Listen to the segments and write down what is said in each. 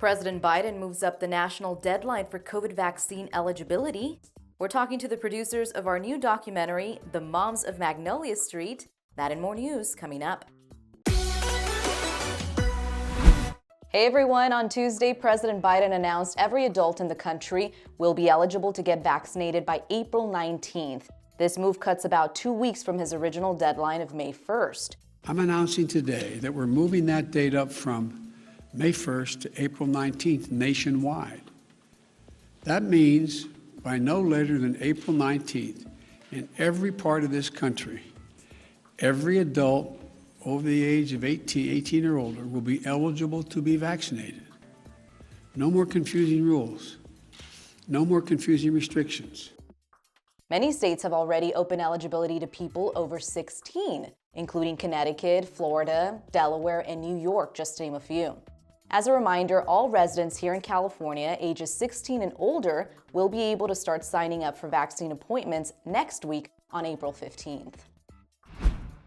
President Biden moves up the national deadline for COVID vaccine eligibility. We're talking to the producers of our new documentary, The Moms of Magnolia Street. That and more news coming up. Hey everyone, on Tuesday, President Biden announced every adult in the country will be eligible to get vaccinated by April 19th. This move cuts about 2 weeks from his original deadline of May 1st. I'm announcing today that we're moving that date up from May 1st to April 19th nationwide. That means by no later than April 19th, in every part of this country, every adult over the age of 18 or older will be eligible to be vaccinated. No more confusing rules. No more confusing restrictions. Many states have already opened eligibility to people over 16, including Connecticut, Florida, Delaware, and New York, just to name a few. As a reminder, all residents here in California ages 16 and older will be able to start signing up for vaccine appointments next week on April 15th.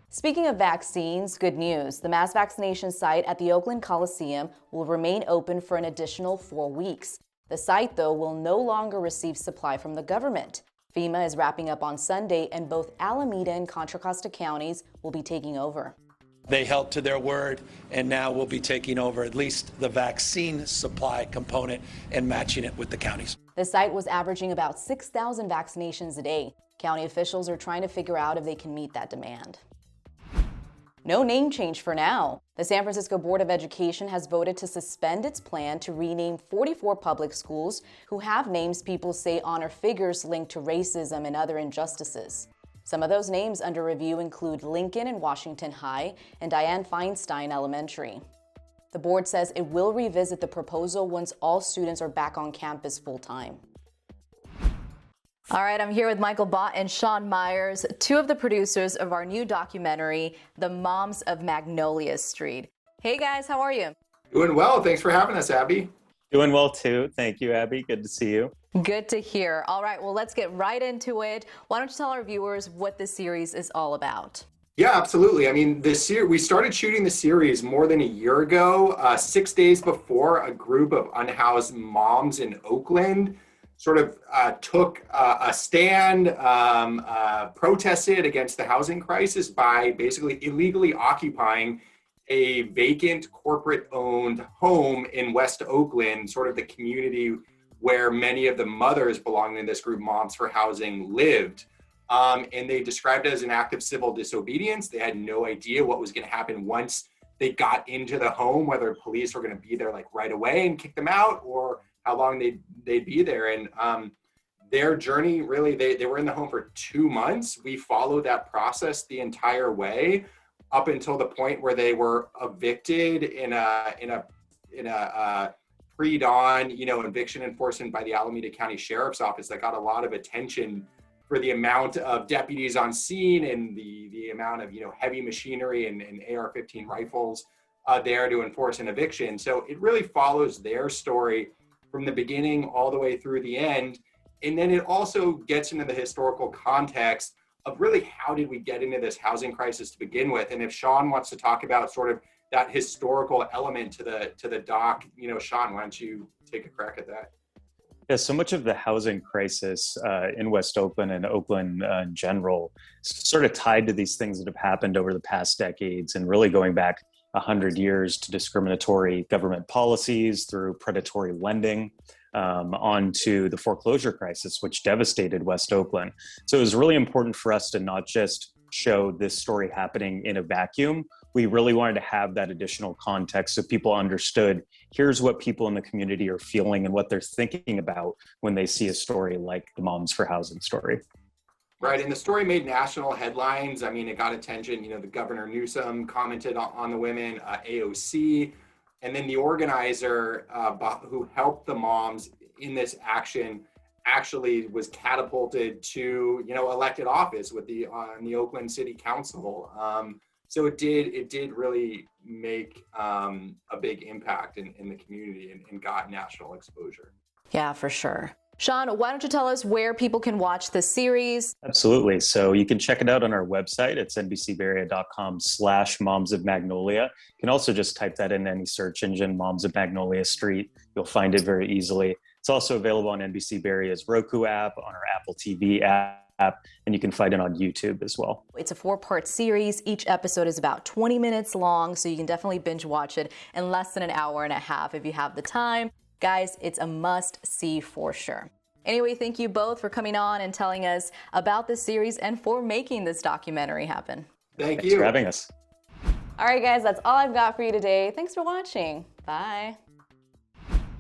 Speaking of vaccines, good news. The mass vaccination site at the Oakland Coliseum will remain open for an additional 4 weeks. The site, though, will no longer receive supply from the government. FEMA is wrapping up on Sunday, and both Alameda and Contra Costa counties will be taking over. They held to their word, and now we'll be taking over at least the vaccine supply component and matching it with the counties. The site was averaging about 6,000 vaccinations a day. County officials are trying to figure out if they can meet that demand. No name change for now. The San Francisco Board of Education has voted to suspend its plan to rename 44 public schools who have names people say honor figures linked to racism and other injustices. Some of those names under review include Lincoln and Washington High and Dianne Feinstein Elementary. The board says it will revisit the proposal once all students are back on campus full-time. All right, I'm here with Michael Bott and Sean Myers, two of the producers of our new documentary, The Moms of Magnolia Street. Hey guys, how are you? Doing well. Thanks for having us, Abby. Doing well too. Thank you, Abby. Good to see you. Good to hear. All right, well, let's get right into it. Why don't you tell our viewers what this series is all about? Yeah, absolutely. I mean, we started shooting the series more than a year ago, 6 days before a group of unhoused moms in Oakland sort of took a stand, protested against the housing crisis by basically illegally occupying a vacant corporate-owned home in West Oakland, sort of the community where many of the mothers belonging to this group, Moms for Housing, lived. And they described it as an act of civil disobedience. They had no idea what was going to happen once they got into the home, whether police were going to be there like right away and kick them out, or how long they'd be there. And their journey, really, they were in the home for 2 months. We followed that process the entire way up until the point where they were evicted in a pre-dawn, eviction enforcement by the Alameda County Sheriff's Office that got a lot of attention for the amount of deputies on scene and the amount of, heavy machinery and AR-15 rifles there to enforce an eviction. So it really follows their story from the beginning all the way through the end. And then it also gets into the historical context of really how did we get into this housing crisis to begin with. And if Sean wants to talk about sort of that historical element to the doc, Sean, why don't you take a crack at that? Yeah, so much of the housing crisis in West Oakland and Oakland in general is sort of tied to these things that have happened over the past decades and really going back 100 years to discriminatory government policies through predatory lending on to the foreclosure crisis, which devastated West Oakland. So it was really important for us to not just show this story happening in a vacuum. We really wanted to have that additional context so people understood here's what people in the community are feeling and what they're thinking about when they see a story like the Moms for Housing story. Right, and the story made national headlines. I mean, it got attention. The Governor Newsom commented on the women, AOC, and then the organizer who helped the moms in this action actually was catapulted to, elected office with on the Oakland City Council. So it did really make a big impact in the community and got national exposure. Yeah, for sure. Sean, why don't you tell us where people can watch the series? Absolutely. So you can check it out on our website. It's nbcbarea.com/Moms of Magnolia. You can also just type that in any search engine, Moms of Magnolia Street. You'll find it very easily. It's also available on NBC Bay Area's Roku app, on our Apple TV app, and you can find it on YouTube as well. It's a 4-part series. Each episode is about 20 minutes long, so you can definitely binge watch it in less than an hour and a half if you have the time. Guys, it's a must-see for sure. Anyway, thank you both for coming on and telling us about this series and for making this documentary happen. Thanks for having us. All right, guys, that's all I've got for you today. Thanks for watching. Bye.